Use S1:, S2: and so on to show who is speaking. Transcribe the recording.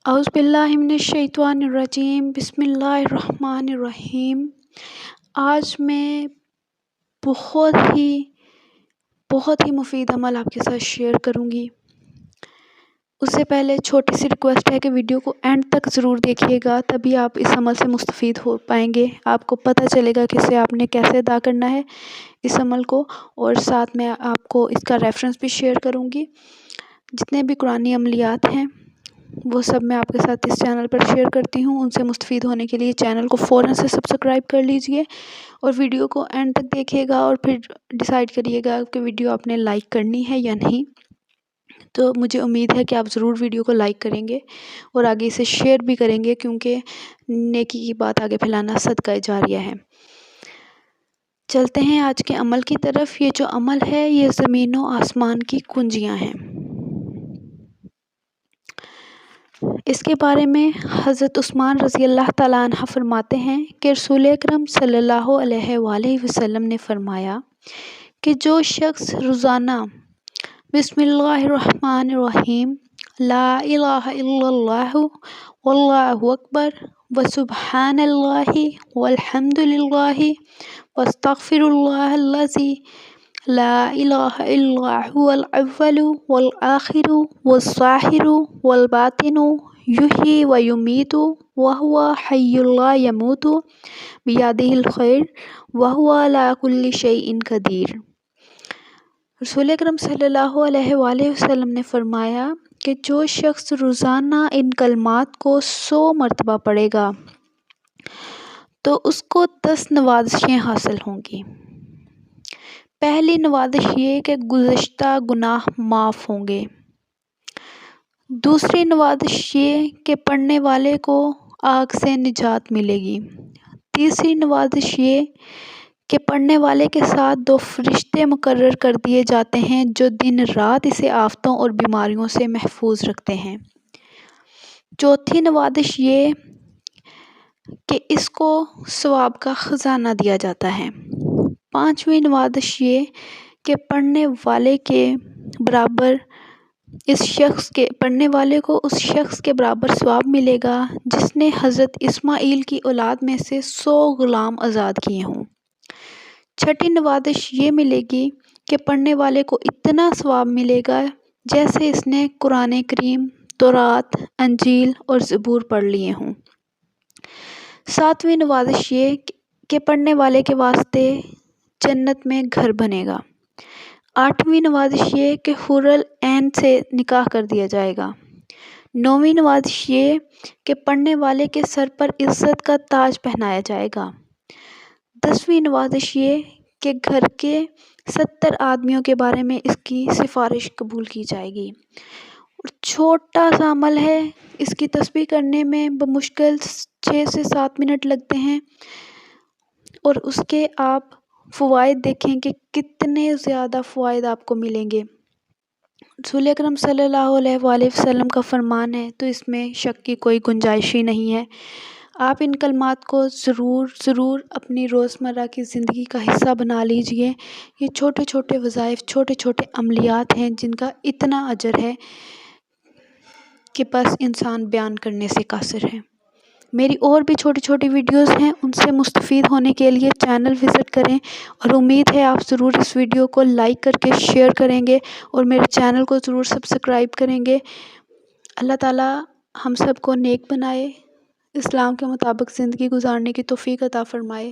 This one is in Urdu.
S1: اعوذ باللہ من الشیطان الرجیم، بسم اللہ الرحمن الرحیم۔ آج میں بہت ہی مفید عمل آپ کے ساتھ شیئر کروں گی۔ اس سے پہلے چھوٹی سی ریکویسٹ ہے کہ ویڈیو کو اینڈ تک ضرور دیکھیے گا، تبھی آپ اس عمل سے مستفید ہو پائیں گے۔ آپ کو پتہ چلے گا کہ اسے آپ نے کیسے ادا کرنا ہے اس عمل کو، اور ساتھ میں آپ کو اس کا ریفرنس بھی شیئر کروں گی۔ جتنے بھی قرآنی عملیات ہیں وہ سب میں آپ کے ساتھ اس چینل پر شیئر کرتی ہوں۔ ان سے مستفید ہونے کے لیے چینل کو فوراً سے سبسکرائب کر لیجئے اور ویڈیو کو اینڈ تک دیکھیے گا، اور پھر ڈیسائیڈ کریے گا کہ ویڈیو آپ نے لائک کرنی ہے یا نہیں۔ تو مجھے امید ہے کہ آپ ضرور ویڈیو کو لائک کریں گے اور آگے اسے شیئر بھی کریں گے، کیونکہ نیکی کی بات آگے پھیلانا صدقہ جاریہ ہے۔ چلتے ہیں آج کے عمل کی طرف۔ یہ جو عمل ہے یہ زمین و آسمان کی کنجیاں ہیں۔ اس کے بارے میں حضرت عثمان رضی اللہ تعالیٰ عنہ فرماتے ہیں کہ رسول اکرم صلی اللہ علیہ وآلہ وسلم نے فرمایا کہ جو شخص روزانہ بسم اللہ الرحمن الرحیم، لا الہ الا اللہ واللہ اکبر وسبحان اللہ والحمد للہ واستغفر اللہ الذی لا الہ الا هو الاول والآخر والظاہر والباطن یحیی ویمیت وہو حی لا یموت بیدہ الخیر وہو علی کل شیء قدیر۔ رسول اکرم صلی اللہ علیہ وآلہ وسلم نے فرمایا کہ جو شخص روزانہ ان کلمات کو 100 مرتبہ پڑھے گا تو اس کو 10 نوازشیں حاصل ہوں گی۔ پہلی نوازش یہ کہ گزشتہ گناہ معاف ہوں گے۔ دوسری نوازش یہ کہ پڑھنے والے کو آگ سے نجات ملے گی۔ تیسری نوازش یہ کہ پڑھنے والے کے ساتھ 2 فرشتے مقرر کر دیے جاتے ہیں جو دن رات اسے آفتوں اور بیماریوں سے محفوظ رکھتے ہیں۔ چوتھی نوازش یہ کہ اس کو ثواب کا خزانہ دیا جاتا ہے۔ پانچویں نوازش یہ کہ پڑھنے والے کو اس شخص کے برابر ثواب ملے گا جس نے حضرت اسماعیل کی اولاد میں سے 100 غلام آزاد کیے ہوں۔ چھٹی نوازش یہ ملے گی کہ پڑھنے والے کو اتنا ثواب ملے گا جیسے اس نے قرآن کریم، تورات، انجیل اور زبور پڑھ لیے ہوں۔ ساتویں نوازش یہ کہ پڑھنے والے کے واسطے جنت میں گھر بنے گا۔ آٹھویں نوازش یہ کہ حور العین سے نکاح کر دیا جائے گا۔ نویں نوازش یہ کہ پڑھنے والے کے سر پر عزت کا تاج پہنایا جائے گا۔ 10ویں نوازش یہ کہ گھر کے 70 آدمیوں کے بارے میں اس کی سفارش قبول کی جائے گی۔ اور چھوٹا سا عمل ہے، اس کی تسبیح کرنے میں بمشکل 6 سے 7 منٹ لگتے ہیں، اور اس کے آپ فوائد دیکھیں کہ کتنے زیادہ فوائد آپ کو ملیں گے۔ رسول اکرم صلی اللہ علیہ وآلہ وسلم کا فرمان ہے، تو اس میں شک کی کوئی گنجائش ہی نہیں ہے۔ آپ ان کلمات کو ضرور اپنی روزمرہ کی زندگی کا حصہ بنا لیجئے۔ یہ چھوٹے چھوٹے وظائف، چھوٹے چھوٹے عملیات ہیں جن کا اتنا اجر ہے کہ بس انسان بیان کرنے سے قاصر ہے۔ میری اور بھی چھوٹی چھوٹی ویڈیوز ہیں، ان سے مستفید ہونے کے لیے چینل وزٹ کریں، اور امید ہے آپ ضرور اس ویڈیو کو لائک کر کے شیئر کریں گے اور میرے چینل کو ضرور سبسکرائب کریں گے۔ اللہ تعالیٰ ہم سب کو نیک بنائے، اسلام کے مطابق زندگی گزارنے کی توفیق عطا فرمائے۔